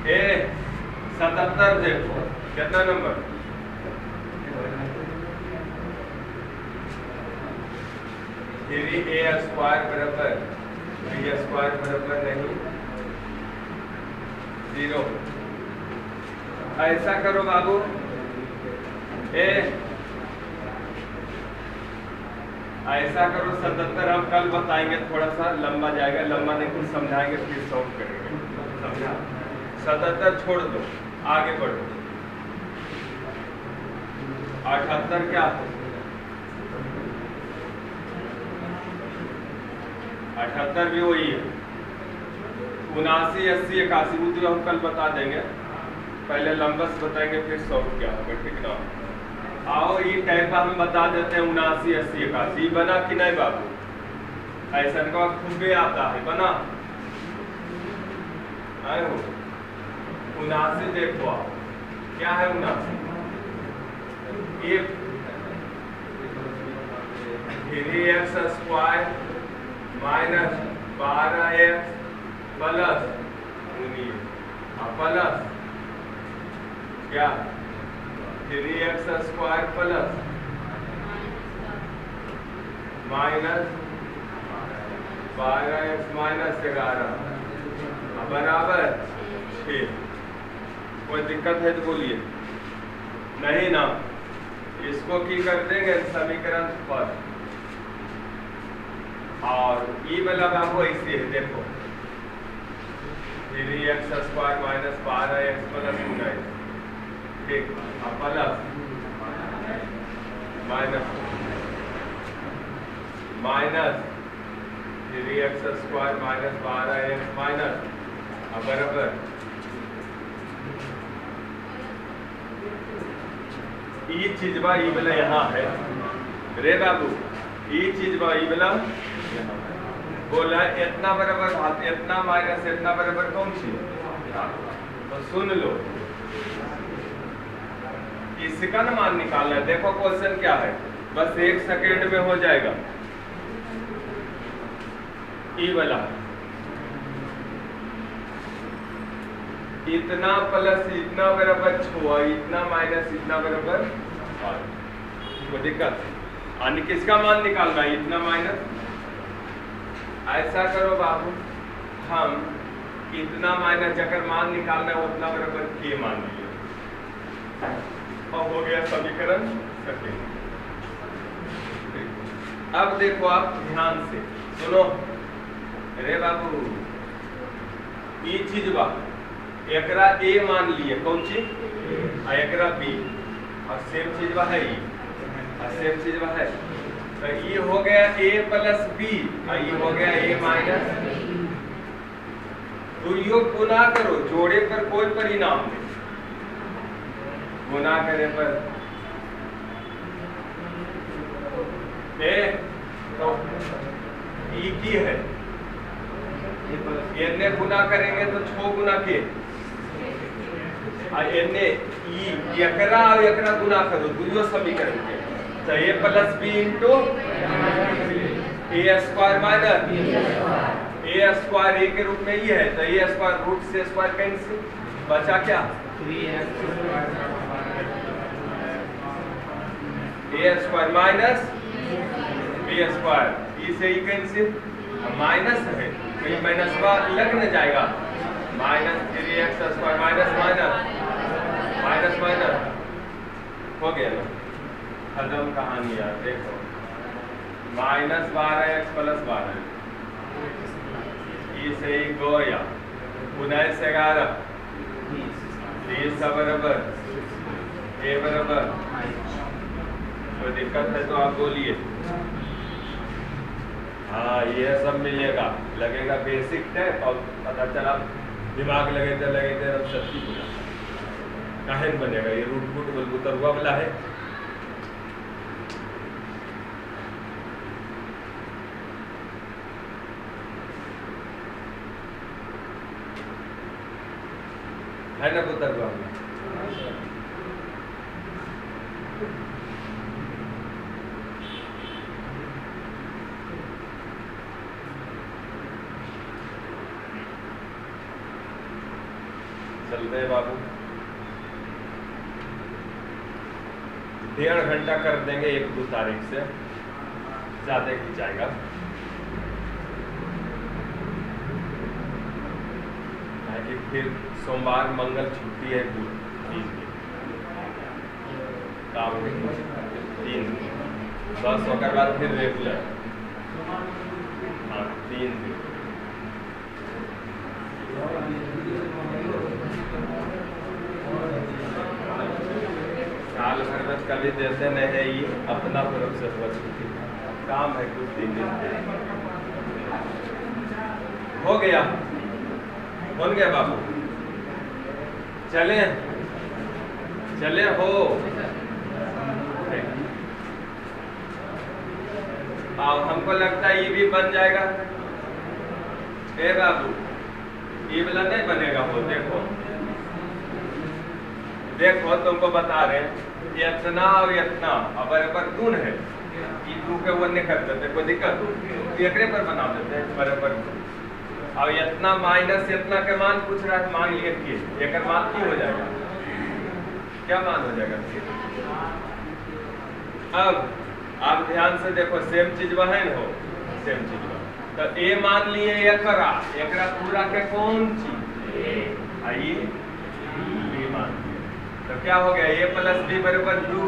ए 77 देखो कितना नंबर, a² बराबर b² बराबर नहीं 0। ऐसा करो बाबू, ऐसा करो 77 हम कल बताएंगे, थोड़ा सा लंबा जाएगा, लंबा नहीं कुछ समझाएंगे फिर सॉल्व करेंगे, समझा। 77 छोड़ दो, आगे बढ़ो। 78 क्या हो, 78 भी वही है, 79, 80, 81 वो तो हम कल बता देंगे, पहले लंबस बताएंगे फिर सॉल्व क्या होगा, ठीक ना। आओ ये टाइप हम बता देते हैं 79, 80, 81 बना कि नहीं बाबू, ऐसा का खुद भी आता है बना आए हो। 79 देखो आप क्या है 79, ये 3x² - 12x प्लस 19 प्लस क्या 3x² प्लस -12x - 11 बराबर 6। कोई दिक्कत है तो बोलिए, नहीं ना, इसको की कर देंगे समीकरण पर, और ये वाला बाबू ऐसे है देखो 3x² - 12x प्लस 19, ठीक, plus minus 3x² - 12x minus बराबर ये चीज बा ये वाला यहाँ है रे बाबू, ये चीज बा ये वाला यहाँ है। बोला इतना बराबर भात, इतना माइनस इतना बराबर कौन सी, तो सुन लो इसका ना मान निकालना है। देखो क्वेश्चन क्या है, बस 1 सेकेंड में हो जाएगा। ई वाला इतना प्लस इतना बराबर 6, इतना माइनस इतना बराबर 5, कोई दिक्कत है। किसका मान निकालना है, इतना माइनस। ऐसा करो बाबू, हम कितना माइनस जकर मान निकालना है उतना बराबर के मान लिया। अब हो गया समीकरण सेकंड। अब देखो आप ध्यान से सुनो, अरे बाबू ये चीज बा एकरा ए मान लिए, कौन चीज एकरा बी, और सेम चीज बा है और सेम चीज बा है, तो ये हो गया ए प्लस बी और ये हो गया ए माइनस। तो यो गुना करो, जोड़े पर कोई परिणाम नहीं, गुना करने पर ए तो ई की है, एने गुना करेंगे तो 6 गुना के, और एने ई एकरा और एकरा गुना करो दुइयो समीकरण के, तो ए plus B into A square minus A square ए के रूप में ये है, तो ए स्क्वायर रूट से स्क्वायर कैंसिल, बचा क्या ए स्क्वायर माइनस बी स्क्वायर, ई से ई कैंसिल, माइनस है तो ये माइनस लग न जाएगा, minus 3x square minus minus minus minus हो गया ना, खत्म कहानी यार। देखो माइनस 12x प्लस 12 ई से ही गया 19 11 30 बराबर ए बराबर, कोई दिक्कत है तो आप बोलिए। हाँ ये सब मिलेगा, लगेगा बेसिक टेप और पता चला दिमाग लगे अब सच्ची बोला काहे न बनेगा, ये रूट फूट बलबुतरुआ वाला है। है ना बुतरुआ वाला, चलते बाबू 1.5 घंटा कर देंगे 1-2 तारीख से, ज्यादा खिंचाएगा। फिर सोमवार मंगल छुट्टी है, 3 दिन काम के 3 दिन, बस होकर बाद फिर रेगुलर, हाँ 3 दिन। साल भर में कभी देते नहीं है, ये अपना तरफ से हुआ छुट्टी, काम है कुछ दिन हो गया, बन गया बाबू, चले चले हो। अब हमको लगता है ये भी बन जाएगा, ए बाबू ये वाला नहीं बनेगा, वो देखो देखो तुमको बता रहे हैं, इतना और इतना अब बराबर गुण है, ये 2 के 1 कर देते, कोई दिक्कत एकरे पर बना देते बराबर। और इतना माइनस इतना के मान पूछ रहा है, मान लिए कि एक मान की हो जाएगा, क्या मान हो जाएगा। अब आप ध्यान से देखो, सेम चीज वह है ना, हो सेम चीज वह, तो ए मान लिए एकरा पूरा के कौन चीज आई बी मान लिए, तो क्या हो गया ए प्लस बी बराबर 2,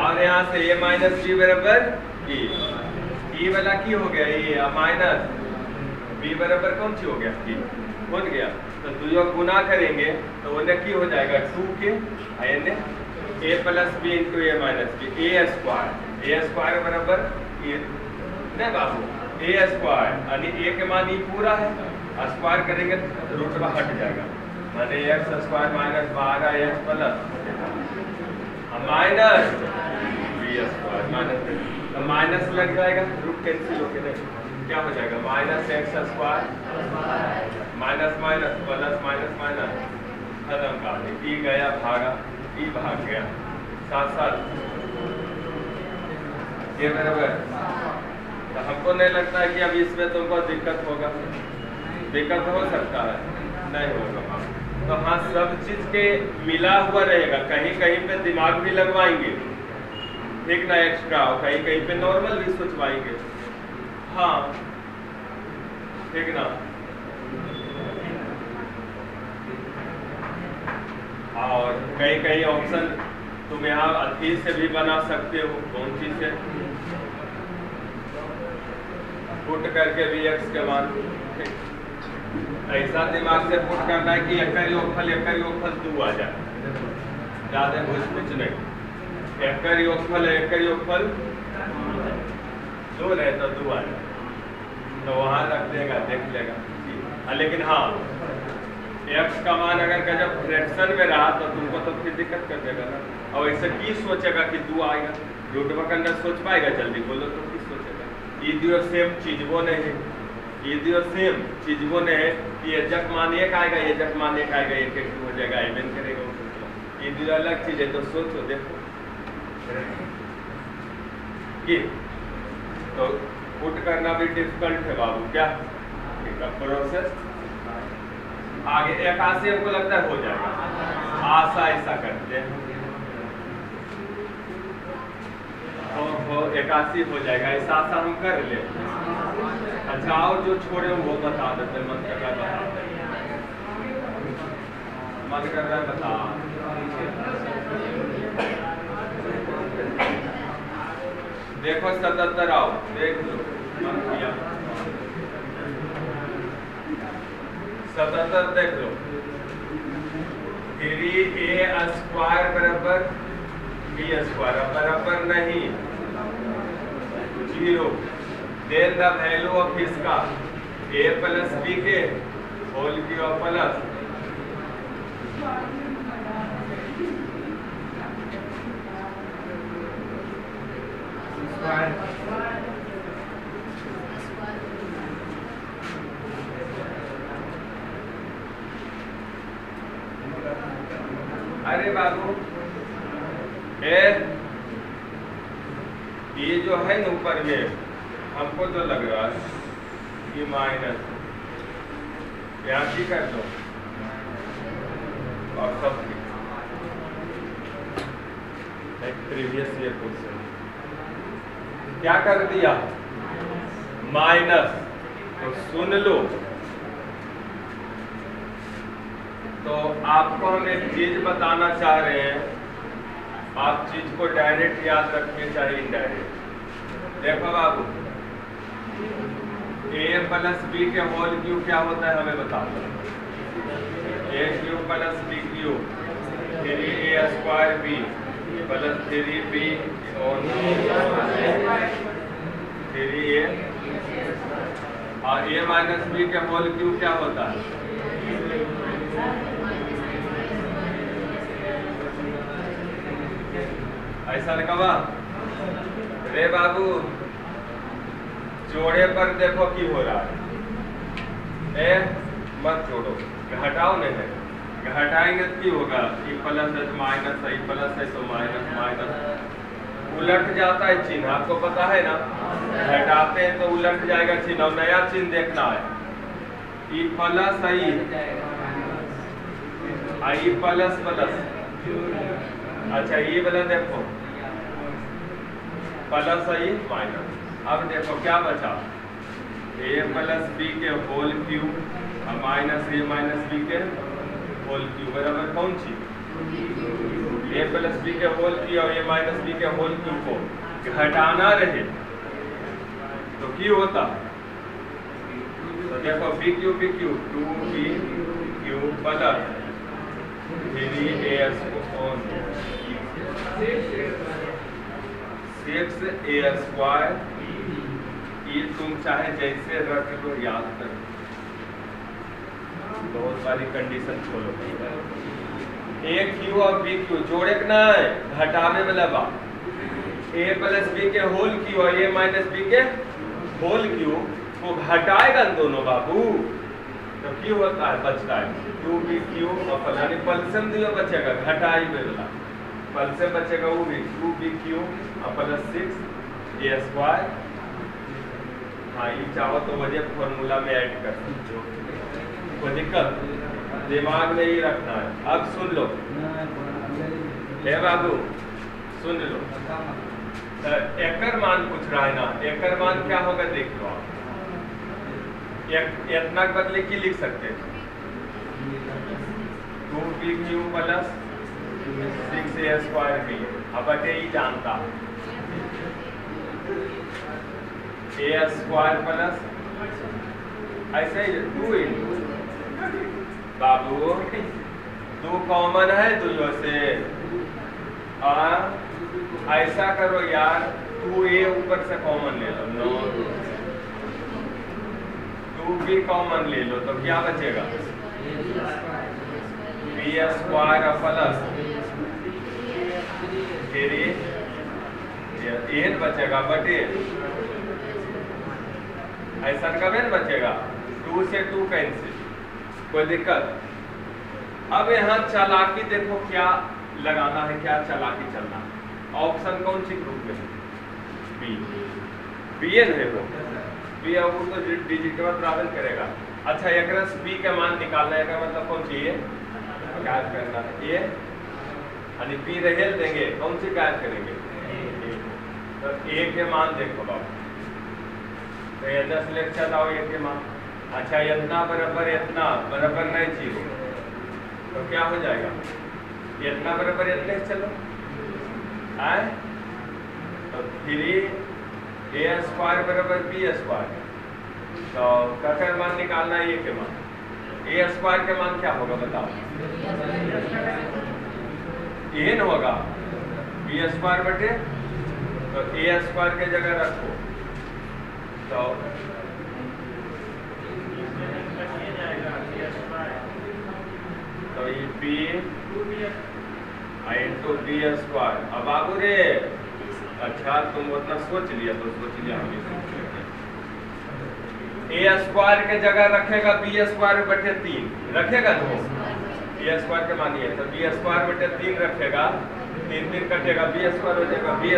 और यहाँ से ए माइनस बी बराबर ई वाला की हो गया ए माइनस बी बराबर कौन सी हो गया की बन गया, तो दुइयों गुना करेंगे तो उन्हें की हो जाएगा 2 के ए plus B into A minus B, A square बराबर ये नहीं बाबू ए स्क्वायर, यानी ए के मान ये पूरा है, स्क्वायर करेंगे तो रूट में हट जाएगा, माने X square minus 12x plus minus B square minus, तो माइनस लग जाएगा, रूट कैंसिल होके नहीं, क्या हो जाएगा minus X square minus minus plus minus minus, खत्म कहानी, ई गया भागा, ई भाग गया, साथ साथ ये बराबर। तो हमको नहीं लगता है कि अब इसमें तुमको दिक्कत होगा, दिक्कत हो सकता है नहीं होगा, तो हाँ सब चीज के मिला हुआ रहेगा, कहीं कहीं पे दिमाग भी लगवाएंगे ठीक ना एक्स्ट्रा, और कहीं कहीं पे नॉर्मल भी सोचवाएंगे, हाँ ठीक ना। और कई कई ऑप्शन तुम यहाँ अथी से भी बना सकते हो। कौन सी से? पुट करके भी एक्स के मान ऐसा दिमाग से पुट करना है कि एकर योगफल 2 आ जाए। ज़्यादा कुछ नहीं। एकर योगफल 2 रहे तो 2 आ जाए, तो वहाँ रख देगा, देख लेगा। लेकिन हाँ, एक्स का मान अगर गजब फ्रैक्शन में रहा तो तुमको तो फिर दिक्कत कर देगा ना। और ऐसे की सोचेगा कि 2 आएगा? रूटवा के अंदर सोच पाएगा? जल्दी बोलो तो की सोचेगा? ये दियो सेम चीज वो नहीं है, ये दियो सेम चीज वो नहीं है कि ये जक मान 1 आएगा, ये जक मान 1 आएगा, 1 हो जाएगा, इवन करेगा। ये दियो अलग चीज है, तो सोचो देखो कि तो पुट करना भी डिफिकल्ट है बाबू। क्या प्रोसेस आगे 81 हमको लगता है हो जाएगा। आशा ऐसा करते हैं तो 81 हो जाएगा, ऐसा आशा हम कर ले। अच्छा, और जो छोड़े वो बता देते। मन कर रहा है बता। देखो 77 आओ, देख लो। 77 देख लो। 3a² बराबर b² बराबर नहीं 0। देन द वैल्यू ऑफ इसका a प्लस b के होल क्यूब प्लस अरे बाबू ये जो है ना ऊपर में हमको तो लग रहा है ये माइनस यहाँ की कर दो और सब एक प्रीवियस ईयर क्वेश्चन क्या कर दिया माइनस। तो सुन लो, तो आपको हम एक चीज बताना चाह रहे हैं, आप चीज को डायरेक्ट याद रखनी चाहिए इनडायरेक्ट। देखो बाबू, a प्लस b के होल क्यूब क्या होता है हमें बता दो। a³ plus b³ 3a² b plus 3b और 3a और a माइनस b के होल क्यूब क्या होता है? ऐसा लिखा रे बाबू। जोड़े पर देखो की हो रहा है। मत जोड़ो, घटाओ नहीं है, घटाएंगे तो की होगा? ई प्लस है तो माइनस है, ई प्लस है तो माइनस, माइनस उलट जाता है चिन्ह, आपको पता है ना। घटाते हैं तो उलट जाएगा चिन्ह और नया चिन्ह देखना है। ई प्लस आई प्लस प्लस, अच्छा ये वाला देखो प्लस आई माइनस। अब देखो क्या बचा, a प्लस b के होल क्यूब और माइनस a माइनस b के होल क्यूब बराबर कौन सी? a प्लस b के होल क्यूब और a माइनस b के होल क्यूब को घटाना रहे तो क्या होता? तो देखो b³ 2b³ प्लस 6a²। ये तुम चाहे जैसे रख लो, याद करो, बहुत सारी कंडीशन खोलो। a³ और b³ जोड़े के ना घटावे वाला बात। a प्लस b के होल क्यूब और a माइनस b के होल क्यूब को घटाएगा दोनों बाबू, तो क्यों होता है? बचता है 2b³ और फलानी पल्सम दियो बचेगा, घटाई वाला पल्सम बचेगा वो भी 2b³ और प्लस 6a²। हाँ, ये चाहो तो वजह फॉर्मूला में ऐड कर सकते हो, कोई दिक्कत दिमाग में ही रखना है। अब सुन लो हे बाबू, सुन लो, एकर मान पूछ रहा है ना। एकर मान क्या होगा देख लो आप। इतना के बदले की लिख सकते हैं? 2b³ plus 6a² b। अब बटे ई जानता a² प्लस ऐसे ही 2 इंटू बाबू 2 कॉमन है दोनों से। ऐसा करो यार 2a ऊपर से कॉमन ले लो, नो 2b कॉमन ले लो तो क्या बचेगा b² प्लस फिर ये बचेगा बटे ऐसा कब बचेगा 2 से 2 कैंसिल, कोई दिक्कत। अब यहाँ चालाकी देखो क्या लगाना है, क्या चालाकी चलना है। ऑप्शन कौन सी ग्रुप में बी, बीएन है वो बी, और वो तो डिजिट में ट्रैवल करेगा। अच्छा एक रस बी का मान निकालना है, का मतलब कौन सी है गायब करना है, ये यानी बी रहेल देंगे, कौन सी गायब करेंगे तो ए के मान देखो बाबू, तो ये 10 लेक्चर आओ ए के मान। अच्छा इतना बराबर नहीं जीरो तो क्या हो जाएगा, इतना बराबर इतने चलो आए तो 3a² बराबर b²। तो का मान निकालना है, ए के मान, a² के मान क्या होगा बताओ, n होगा b² बटे, तो a² के जगह रखो तो ये b इंटू b²। अब बाबू रे अच्छा तुम उतना सोच लिया तो सोच लिया, हम a² के जगह रखेगा b² बटे 3 रखेगा तो b² के मानिए तो b² बटे 3 रखेगा, 3 कटेगा b² हो जाएगा, b²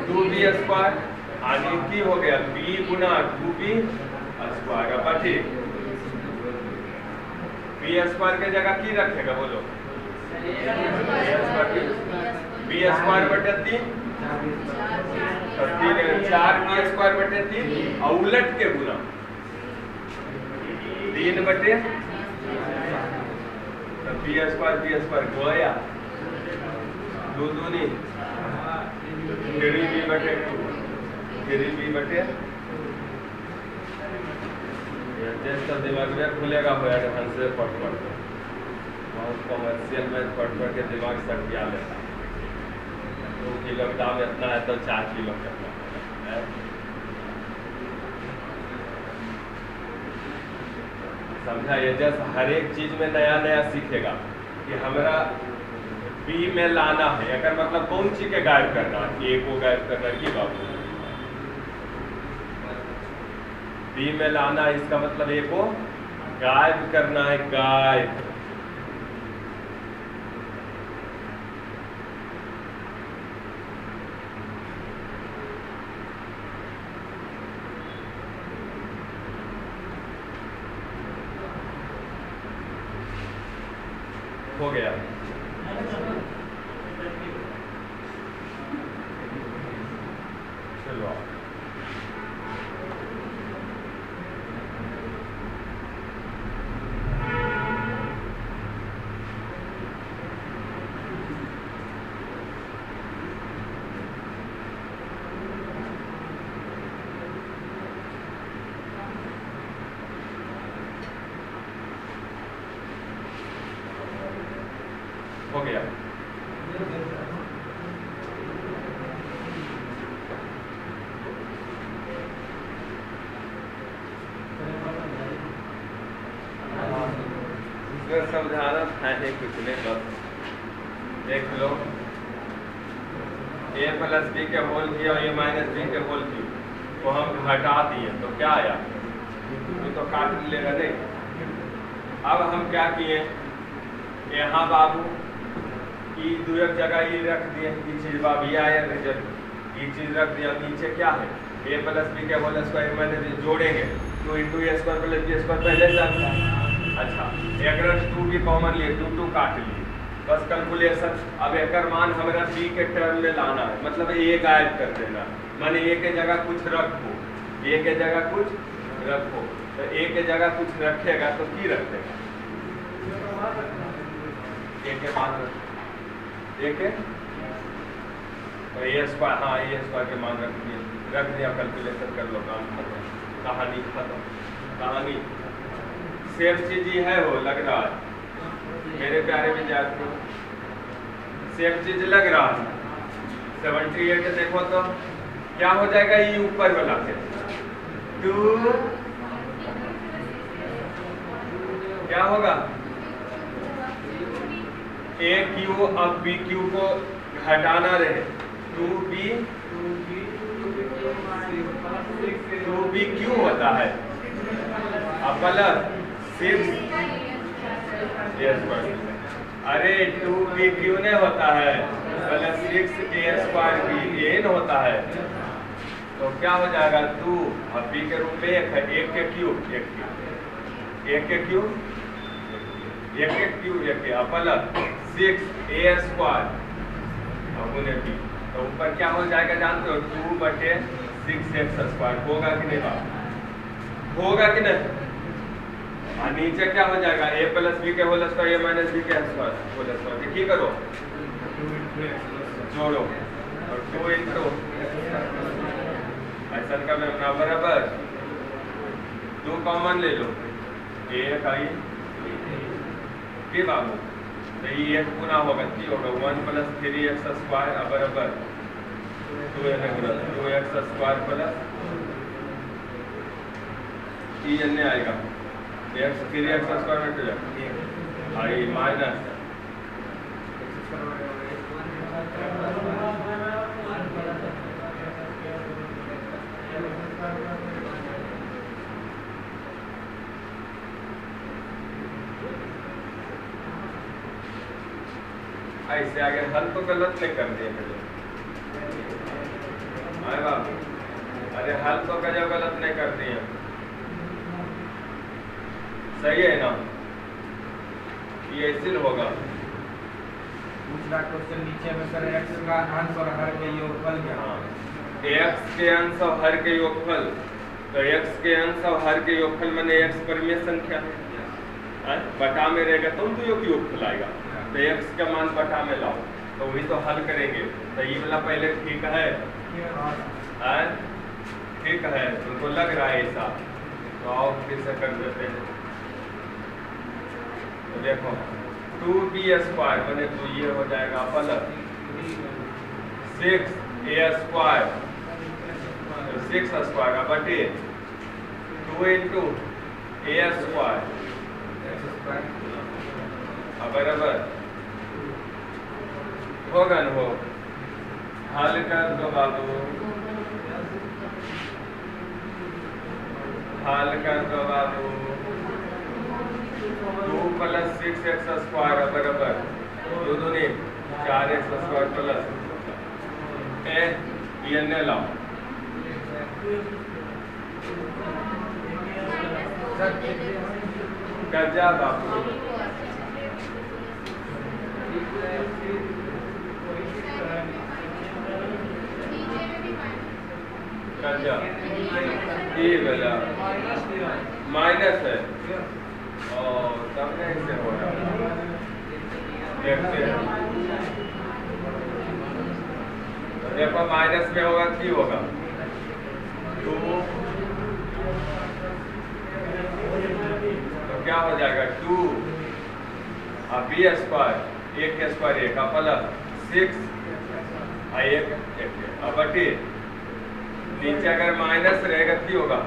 2b² आगे की हो गया b गुना 2b² बटे b² के जगह की रखेगा बोलो b² बटे 3 तो 4b² बटे 3 और उलट के गुना 3 बटे तो b² गोया 2 दूनी 3b बटे 2 3b बटे, जैसा दिमाग में खुलेगा हो ढंग से पढ़ बहुत कमर्शियल में पढ़ के दिमाग सट गया लेता। 2 किलो दाम इतना है तो 4 किलो करना है। समझा, ये जैसे हर एक चीज में नया नया सीखेगा कि हमारा बी में लाना है, अगर मतलब कौन सी के गायब करना है, ए को गायब करना है कि बाबू बी में लाना है, इसका मतलब ए को गायब करना है, गायब। हो गया चलो हो गया। समझाना है कुछ नहीं, बस देख लो a प्लस b के होल किया और a माइनस b के होल की तो हम घटा दिए तो क्या आया, ये तो काट लेगा नहीं। अब हम क्या किए, यहाँ बाबू ई दो एक जगह ये रख दिए, ये चीज बाबू ये आया रिजल्ट, ये चीज रख दिया, नीचे क्या है a प्लस b के होल स्क्वायर माइनस जोड़ेंगे 2 into a square plus b square पहले से आता है। अच्छा एक रस 2 भी कॉमन लिए 2 काट लिए, बस कैलकुलेशन। अब एक मान हमारा b के टर्म में लाना है, मतलब a गायब कर देना, माने a के जगह कुछ रखो, a के जगह कुछ रखो, तो a के जगह कुछ रखेगा तो की रखेगा, ए के मान ए के तो ए स्क्वायर, हाँ ए स्क्वायर के मान रख दिया, कैलकुलेशन कर लो, काम खत्म, कहानी खत्म। कहानी सेम चीज ही है, वो लग रहा है मेरे प्यारे विद्यार्थियों, सेम चीज लग रहा है। 78 देखो तो क्या हो जाएगा, ये ऊपर वाला से 2 क्या होगा ए क्यू, अब बी क्यू को घटाना रहे 2b क्यू होता है, अब प्लस 6 अरे 2b क्यू नहीं होता है, plus 6a square B N होता है। तो क्या हो जाएगा 2, अब b के रूप में 1 है, 1 के क्यूब 1 के क्यूब 1 के क्यूब 1 के प्लस 6a स्क्वायर अब उन्हें b, तो ऊपर क्या हो जाएगा जानते हो 2/6x स्क्वायर, होगा कि नहीं बात, होगा कि नहीं। और नीचे क्या हो जाएगा a प्लस बी के whole square, a minus B के होल स्क्वायर, देखिए करो जोड़ो और 2 इंटू ऐसा का मैं बराबर 2 कॉमन ले लो, एक आई के बाबू, तो ये एक गुना होगा, की होगा 1 प्लस 3x स्क्वायर बराबर 2x स्क्वायर प्लस ई एन आएगा x 3x स्क्वायर में तो जाएगा आई माइनस ऐसे आगे हल तो गलत नहीं कर दिए मुझे, अरे बाबू, अरे हल तो गजब गलत नहीं कर दिए, सही है ना, ये ऐसे होगा।
दूसरा क्वेश्चन नीचे में सर x का अंश और हर के योगफल क्या,
x के अंश और हर के योगफल, तो x के अंश और हर के योगफल माने x परिमेय संख्या बटा में रहेगा, तुम तो योगफल आएगा, तो x का मान बटा में लाओ, तो वही तो हल करेंगे। तो ये वाला पहले ठीक है, ठीक है, तुमको लग रहा है ऐसा, तो आओ फिर से कर देते हैं। तो देखो 2b स्क्वायर बने तो ये हो जाएगा प्लस 6a स्क्वायर, 6 स्क्वायर बटे 2 इंटू a स्क्वायर बराबर होगा न हो, हल कर दो बाबू, हल कर दो बाबू, 2 प्लस 6x स्क्वायर बराबर 2 दूनी 4x स्क्वायर प्लस एन लाओ, कर जा बाबू, कर जा, ये वाला माइनस है और तब नहीं से हो रहा, देखते हैं, तो देखो माइनस में होगा की होगा 2, तो क्या हो जाएगा 2 अब बी स्क्वायर 1 के स्क्वायर 1 प्लस 6 1 अब बटे नीचे अगर माइनस रहेगा की होगा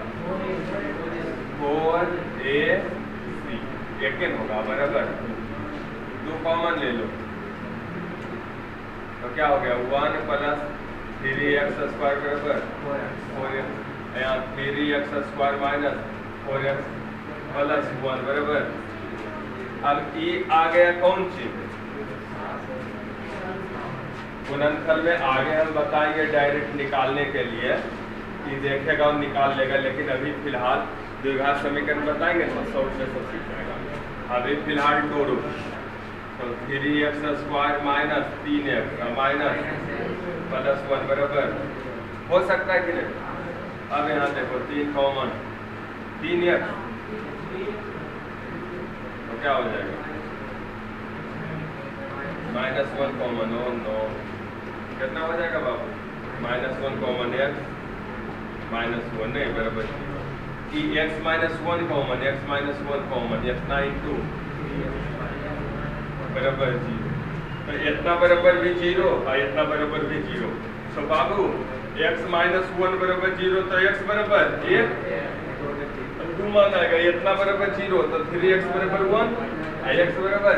4ac एक होगा बराबर 2 कॉमन ले लो, तो क्या हो गया 1 प्लस 3x स्क्वायर बराबर 4x, यहाँ 3x square minus 4x plus 1 बराबर। अब ये आ गया कौन सी गुणनफल में, आगे हम बताएंगे डायरेक्ट निकालने के लिए, ये देखेगा और निकाल लेगा, लेकिन अभी फिलहाल द्विघात समीकरण बताएंगे तो शॉर्ट में सब सीख जाएगा। अभी फिलहाल जोड़ो, तो 3x square minus 3x minus plus 1 बराबर हो सकता है कि नहीं। अब यहाँ देखो 3 कॉमन 3x, तो क्या हो जाएगा -1 कॉमन हो, नो कितना हो जाएगा बाबू? -1 कॉमन x -1 नहीं बराबर कि x -1 कॉमन, x -1 कॉमन, इतना इंटू बराबर 0, तो इतना बराबर भी 0 और इतना बराबर भी 0। तो बाबू x -1 बराबर 0 तो x बराबर 1, 2 मान आएगा, इतना बराबर 0 तो 3x बराबर 1 और x बराबर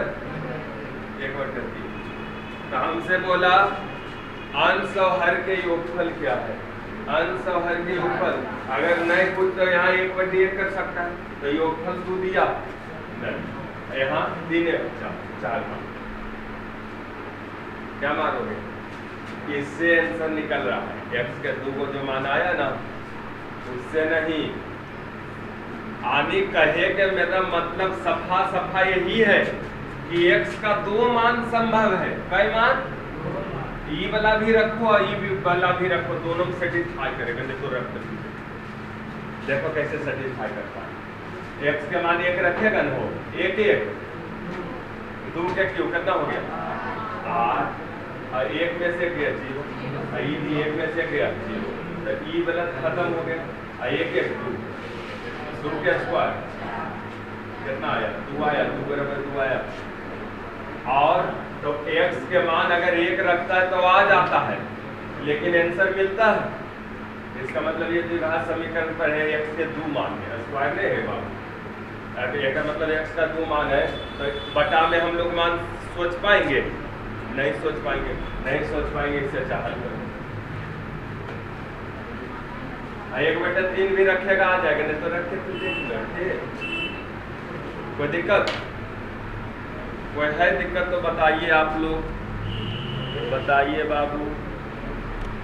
1/3। तो हमसे बोला अंश और हर के योगफल क्या है? अंश और हर के योगफल अगर नहीं कुछ तो यहाँ 1/1 कर सकता है, तो योगफल तू दिया नहीं, यहाँ 3 4 मान क्या मारोगे? इससे आंसर निकल रहा है x के 2 को जो मान आया ना उससे नहीं। आने कहे के मेरा मतलब सफा यही है कि x का 2 मान संभव है। कई मान? ई वाला भी रखो और ई वाला भी रखो, दोनों में सेटिस्फाई करेगा। देखो रख दो, देखो कैसे सेटिस्फाई करता है। x के मान 1 रखेगा ना, हो 1 1 2 के क्यों कितना हो गया 8 और 1 में से गया 0 और ई भी 1 में से गया 0, तो ई वाला खत्म हो गया और 1 1 2 के स्क्वायर कितना आया 2 आया, 2 बराबर 2 आया। और तो x के मान अगर 1 रखता है तो आ जाता है, लेकिन आंसर मिलता है। इसका मतलब ये द्विघात समीकरण पर है x के 2 मान है, स्क्वायर नहीं है बाबू। अब एक का मतलब x का 2 मान है तो बटा में हम लोग मान सोच पाएंगे? नहीं सोच पाएंगे, नहीं सोच पाएंगे। इससे अच्छा हल करो, 1/3 भी रखेगा आ जाएगा, नहीं तो रखे तो देख लो। कोई दिक्कत? कोई है दिक्कत तो बताइए आप लोग, बताइए बाबू।